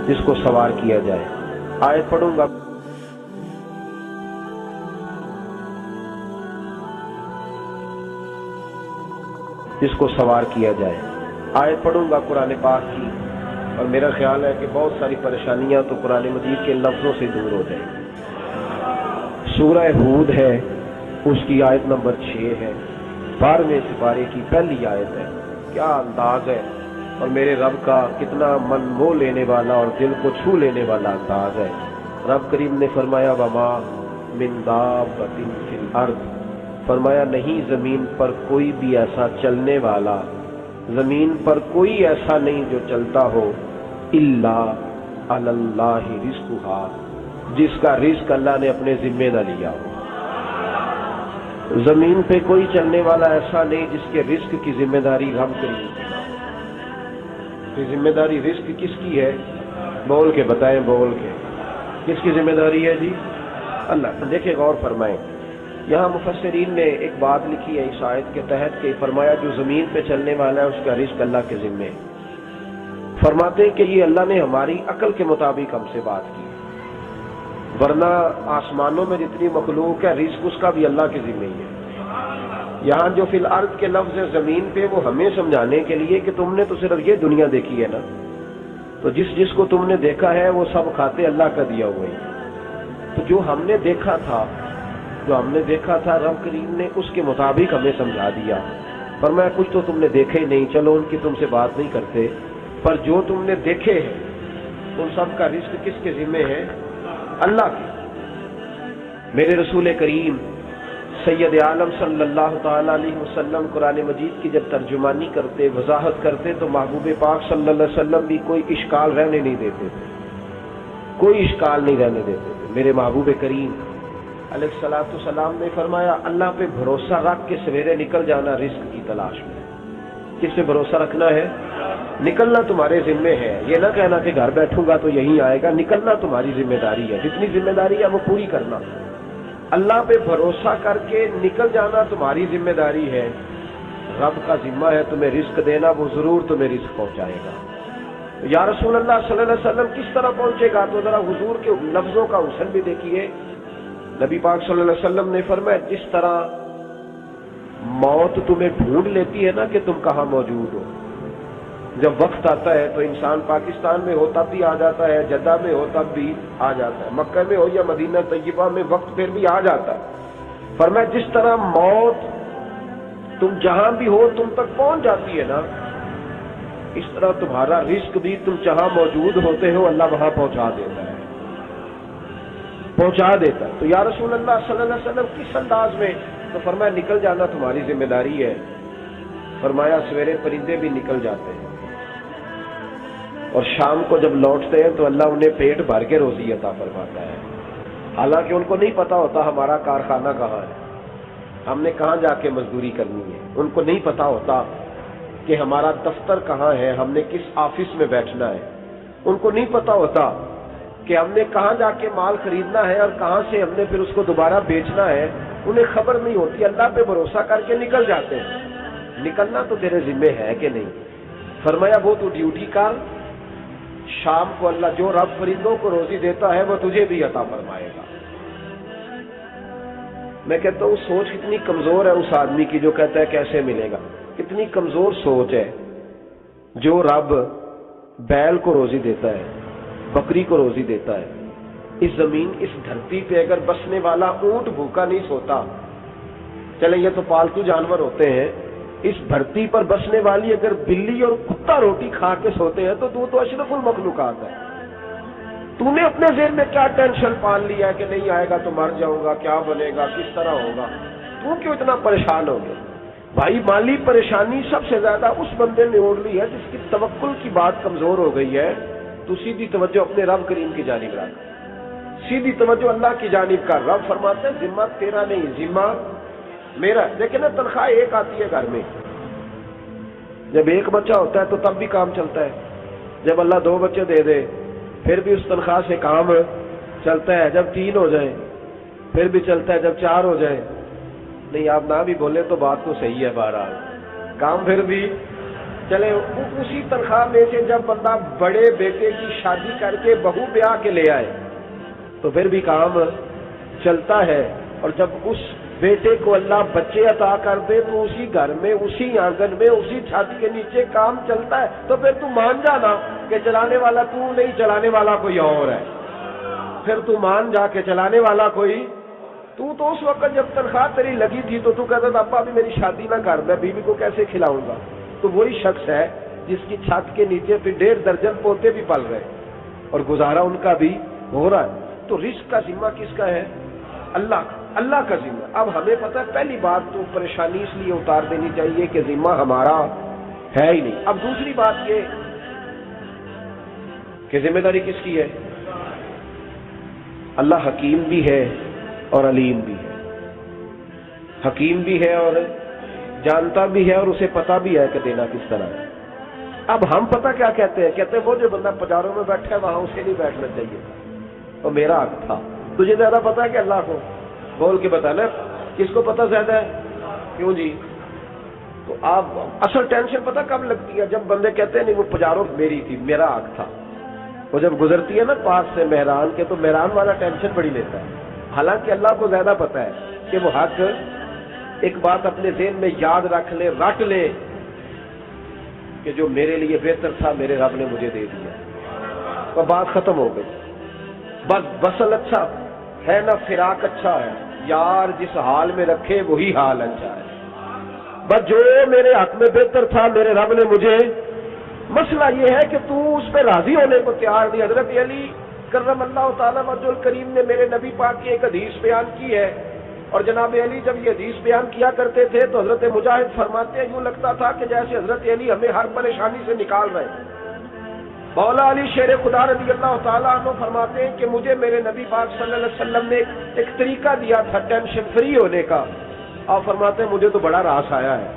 जिसको सवार किया जाए। आयत पढ़ूंगा। जिसको सवार किया जाए। आयत पढ़ूंगा कुरान पाक की, और मेरा ख्याल है कि बहुत सारी परेशानियां तो कुरान मजीद के लफ्जों से दूर हो जाएंगी। सूरह हूद है, उसकी आयत नंबर 6 है, 12वें सिपारे की पहली आयत है। क्या अंदाज है, और मेरे रब का कितना मन मोह लेने वाला और दिल को छू लेने वाला अंदाज है। रब करीम ने फरमाया वमा मिन दाब्बतिन फिल अर्द, फरमाया नहीं जमीन पर कोई भी ऐसा चलने वाला, जमीन पर कोई ऐसा नहीं जो चलता हो, इल्ला अलल्लाहि रिज़्क़ुहा, जिसका रिस्क अल्लाह ने अपने जिम्मे न लिया हो। जमीन पे कोई चलने वाला ऐसा नहीं जिसके रिस्क की जिम्मेदारी रब करीम की ना हो। जिम्मेदारी रिस्क किसकी है? बोल के बताएं, बोल के किसकी जिम्मेदारी है जी? अल्लाह। देखिए गौर फरमाएं, यहाँ मुफस्सिरीन ने एक बात लिखी है इस आयत के तहत कि फरमाया जो जमीन पे चलने वाला है उसका रिस्क अल्लाह के जिम्मे है। फरमाते हैं कि ये अल्लाह ने हमारी अकल के मुताबिक हमसे बात की, वरना आसमानों में जितनी मखलूक है रिस्क उसका भी अल्लाह के जिम्मे ही है। यहाँ जो फिल अर्द के लफ्ज है जमीन पे, वो हमें समझाने के लिए कि तुमने तो सिर्फ ये दुनिया देखी है ना, तो जिसको तुमने देखा है वो सब खाते अल्लाह का दिया हुआ है। तो जो हमने देखा था रब करीम ने उसके मुताबिक हमें समझा दिया। फरमाया कुछ तो तुमने देखे ही नहीं, चलो उनकी तुमसे बात नहीं करते, पर जो तुमने देखे हैं उन सब का रिस्क किसके जिम्मे है? अल्लाह के। मेरे रसूल करीम सैयद आलम सल्लल्लाहु ताला अलैहि वसल्लम कुरान मजीद की जब तर्जुमानी करते, वजाहत करते, तो महबूब पाक सल्लल्लाहु अलैहि वसल्लम भी कोई इश्काल रहने नहीं देते थे, कोई इश्काल नहीं रहने देते थे। मेरे महबूब करीम अलैहिस्सलातु सलाम ने फरमाया अल्लाह पे भरोसा रख के सवेरे निकल जाना रिस्क की तलाश में। किस पे भरोसा रखना है? निकलना तुम्हारे जिम्मे है। ये ना कहना कि घर बैठूंगा तो यही आएगा, निकलना तुम्हारी जिम्मेदारी है। जितनी जिम्मेदारी है वो पूरी करना। अल्लाह पे भरोसा करके निकल जाना तुम्हारी जिम्मेदारी है। रब का जिम्मा है तुम्हें रिस्क देना, वो जरूर तुम्हें रिस्क पहुंचाएगा। या रसूल अल्लाह सल्लल्लाहु अलैहि वसल्लम किस तरह पहुंचेगा? तो जरा हुजूर के लफ्जों का हुस्न भी देखिए। नबी पाक सल्लल्लाहु अलैहि वसल्लम ने फरमाया जिस तरह मौत तुम्हें ढूंढ लेती है ना कि तुम कहाँ मौजूद हो, जब वक्त आता है तो इंसान पाकिस्तान में हो तब भी आ जाता है, जद्दा में हो तब भी आ जाता है, मक्का में हो या मदीना तैयबा में वक्त फिर भी आ जाता है। फरमाया जिस तरह मौत तुम जहां भी हो तुम तक पहुंच जाती है ना, इस तरह तुम्हारा रिस्क भी तुम जहां मौजूद होते हो अल्लाह वहां पहुंचा देता है, पहुंचा देता है। तो या रसूल अल्लाह सल्लल्लाहु अलैहि वसल्लम किस अंदाज में? तो फरमाया निकल जाना तुम्हारी जिम्मेदारी है। फरमाया सवेरे परिंदे भी निकल जाते हैं और शाम को जब लौटते हैं तो अल्लाह उन्हें पेट भर के रोजी अता फरमाता है। हालांकि उनको नहीं पता होता हमारा कारखाना कहाँ है, हमने कहाँ जाके मजदूरी करनी है। उनको नहीं पता होता कि हमारा दफ्तर कहाँ है, हमने किस ऑफिस में बैठना है। उनको नहीं पता होता कि हमने कहाँ जाके माल खरीदना है और कहाँ से हमने फिर उसको दोबारा बेचना है। उन्हें खबर नहीं होती। अल्लाह पे भरोसा करके निकल जाते हैं। निकलना तो तेरे जिम्मे है कि नहीं? फरमाया वो तू ड्यूटी कर, शाम को अल्लाह जो रब परिंदों को रोजी देता है वो तुझे भी अता फरमाएगा। मैं कहता हूँ सोच कितनी कमजोर है उस आदमी की जो कहता है कैसे मिलेगा। कितनी कमजोर सोच है। जो रब बैल को रोजी देता है, बकरी को रोजी देता है, इस जमीन इस धरती पे अगर बसने वाला ऊंट भूखा नहीं सोता, चले ये तो पालतू जानवर होते हैं, इस धरती पर बसने वाली अगर बिल्ली और कुत्ता रोटी खा के सोते हैं तो तू तो अशरफुल मखलूकात है। तूने अपने ज़हन में क्या टेंशन पाल लिया है कि नहीं आएगा तो मर जाऊंगा, क्या बनेगा, किस तरह होगा? तू क्यों इतना परेशान हो गया? भाई माली परेशानी सबसे ज्यादा उस बंदे ने ओढ़ ली है जिसकी तवक्कुल की बात कमजोर हो गई है। तू सीधी तवज्जो अपने रब करीम की जानिब रख, सीधी तवज्जो अल्लाह की जानिब का। रब फरमाते हैं जिम्मा तेरा नहीं, जिम्मा मेरा। लेकिन ना तनख्वाह एक आती है घर में, जब एक बच्चा होता है तो तब भी काम चलता है, जब अल्लाह 2 बच्चे दे दे फिर भी उस तनख्वाह से काम चलता है, जब 3 हो जाए फिर भी चलता है, जब 4 हो जाए। नहीं आप ना भी बोले तो बात तो सही है, बहरहाल काम फिर भी چلے اسی تنخواہ میں سے جب بندہ بڑے بیٹے کی شادی کر کے بہو بیاہ کے لے آئے تو پھر بھی کام چلتا ہے، اور جب اس بیٹے کو اللہ بچے عطا کر دے تو اسی گھر میں، اسی آنگن میں، اسی چھت کے نیچے کام چلتا ہے۔ تو پھر تو مان جانا کہ چلانے والا تو نہیں، چلانے والا کوئی اور ہے۔ پھر تو مان جا کے چلانے والا کوئی تو اس وقت جب تنخواہ تیری لگی تھی تو کہتا تھا ابا ابھی میری شادی نہ کر، میں بیوی کو کیسے کھلاؤں گا؟ تو وہی شخص ہے جس کی چھت کے نیچے پھر 1.5 درجن پوتے بھی پل رہے اور گزارا ان کا بھی ہو رہا ہے۔ تو رزق کا ذمہ کس کا ہے؟ اللہ کا، اللہ کا ذمہ۔ اب ہمیں پتہ ہے پہلی بات تو پریشانی اس لیے اتار دینی چاہیے کہ ذمہ ہمارا ہے ہی نہیں۔ اب دوسری بات یہ کہ ذمہ داری کس کی ہے؟ اللہ حکیم بھی ہے اور علیم بھی ہے، حکیم بھی ہے اور جانتا بھی ہے اور اسے پتہ بھی ہے کہ دینا کس طرح ہے۔ اب ہم پتہ کیا کہتے ہیں؟ کہتے ہیں وہ جو بندہ پجاروں میں بیٹھا ہے وہاں اسے نہیں بیٹھنا چاہیے اور میرا حق تھا۔ تجھے زیادہ پتہ ہے کہ اللہ کو؟ بول کے بتانا کس کو پتہ زیادہ ہے؟ کیوں جی؟ تو آپ اصل ٹینشن پتہ کب لگتی ہے؟ جب بندے کہتے ہیں نہیں وہ پجاروں میری تھی، میرا حق تھا۔ وہ جب گزرتی ہے نا پاس سے مہران کے تو مہران والا ٹینشن بڑی لیتا ہے، حالانکہ اللہ کو زیادہ پتہ ہے کہ وہ حق۔ ایک بات اپنے ذہن میں یاد رکھ لے، رٹ لے کہ جو میرے لیے بہتر تھا میرے رب نے مجھے دے دیا، اور بات ختم ہو گئی۔ بس وصل اچھا ہے نہ فراق اچھا ہے، یار جس حال میں رکھے وہی حال اچھا ہے۔ بس جو میرے حق میں بہتر تھا میرے رب نے مجھے، مسئلہ یہ ہے کہ تو اس پہ راضی ہونے کو تیار نہیں۔ حضرت علی کرم اللہ تعالیٰ وجہ الکریم نے میرے نبی پاک کی ایک حدیث بیان کی ہے، اور جناب علی جب یہ حدیث بیان کیا کرتے تھے تو حضرت مجاہد فرماتے ہیں یوں لگتا تھا کہ جیسے حضرت علی ہمیں ہر پریشانی سے نکال رہے ہیں۔ مولا علی شیر خدا رضی اللہ تعالیٰ عنہ فرماتے ہیں کہ مجھے میرے نبی پاک صلی اللہ علیہ وسلم نے ایک طریقہ دیا تھا ٹینشن فری ہونے کا، اور فرماتے ہیں مجھے تو بڑا راس آیا ہے،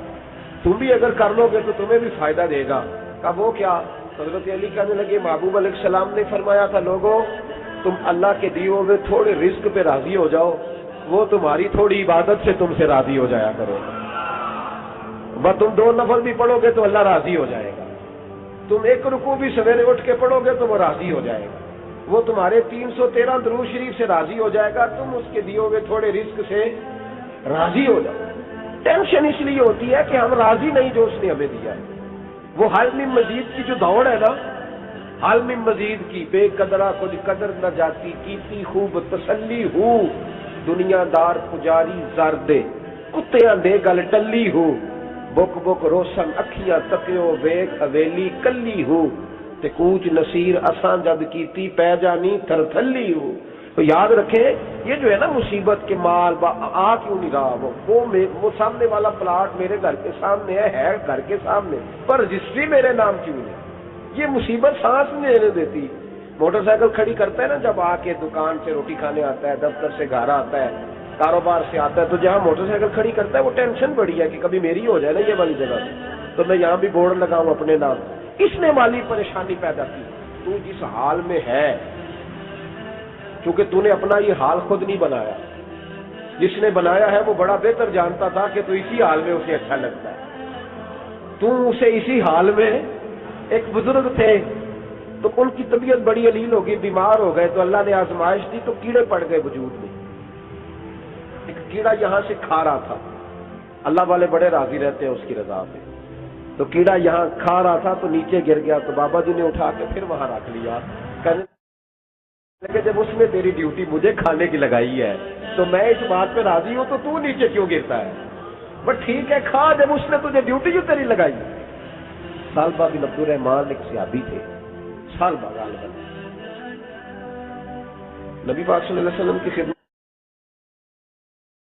تم بھی اگر کر لو گے تو تمہیں بھی فائدہ دے گا۔ کہا وہ کیا؟ حضرت علی کہنے لگے محبوب علیہ السلام نے فرمایا تھا لوگوں تم اللہ کے دیے ہوئے تھوڑے رزق پہ راضی ہو جاؤ، وہ تمہاری تھوڑی عبادت سے تم سے راضی ہو جایا کرو۔ بس تم 2 نفل بھی پڑھو گے تو اللہ راضی ہو جائے گا، تم 1 رکوع بھی سویرے اٹھ کے پڑھو گے تو وہ راضی ہو جائے گا، وہ تمہارے 313 درود شریف سے راضی ہو جائے گا، تم اس کے دیے ہوئے تھوڑے رزق سے راضی ہو جاؤ۔ ٹینشن اس لیے ہوتی ہے کہ ہم راضی نہیں جو اس نے ہمیں دیا ہے۔ وہ حل میں مزید کی جو دوڑ ہے نا، حل میں مزید کی، بے قدرہ کچھ قدر نہ جاتی، کیتی خوب تسلی ہو، دنیا دار پجاری زردے کتیاں دے گل ٹلی ہو، بک بک روشن اکھیاں تکیو ویک حویلی کلی ہو، تے کوچ نصیر اساں جد کیتی پہ جانی تھر تھلی ہو۔ تو یاد رکھیں یہ جو ہے نا مصیبت کے مال آ کیوں نہیں رہا، وہ سامنے والا پلاٹ میرے گھر کے سامنے ہے گھر کے سامنے، پر رجسٹری میرے نام کیوں نہیں؟ یہ مصیبت سانس نہیں لینے دیتی۔ موٹر سائیکل کھڑی کرتا ہے نا جب آ کے دکان سے روٹی کھانے آتا ہے، دفتر سے گھر آتا ہے، کاروبار سے آتا ہے، تو جہاں موٹر سائیکل کھڑی کرتا ہے وہ ٹینشن بڑی ہے کہ کبھی میری ہو جائے نا یہ والی جگہ تو میں یہاں بھی بورڈ لگاؤں اپنے نام۔ اس نے مالی پریشانی پیدا کی۔ تو جس حال میں ہے، چونکہ تو نے اپنا یہ حال خود نہیں بنایا، جس نے بنایا ہے وہ بڑا بہتر جانتا تھا کہ تو اسی حال میں اسے اچھا لگتا ہے۔ تو اسے اسی حال میں، ایک بزرگ تھے تو ان کی طبیعت بڑی علیل ہو گئی، بیمار ہو گئے، تو اللہ نے آزمائش دی تو کیڑے پڑ گئے وجود میں۔ ایک کیڑا یہاں سے کھا رہا تھا، اللہ والے بڑے راضی رہتے ہیں اس کی رضا پہ، تو کیڑا یہاں کھا رہا تھا تو نیچے گر گیا، تو بابا جی نے اٹھا کے پھر وہاں رکھ لیا، کہنے لگے جب اس نے تیری ڈیوٹی مجھے کھانے کی لگائی ہے تو میں اس بات پہ راضی ہوں تو نیچے کیوں گرتا ہے؟ بس ٹھیک ہے کھا، جب اس نے تجھے ڈیوٹی جو تیری لگائی۔ سالبہ بن عبد الرحمان ایک صحابی تھے، سالبہ غالباً نبی پاک صلی اللہ علیہ وسلم کی خدمت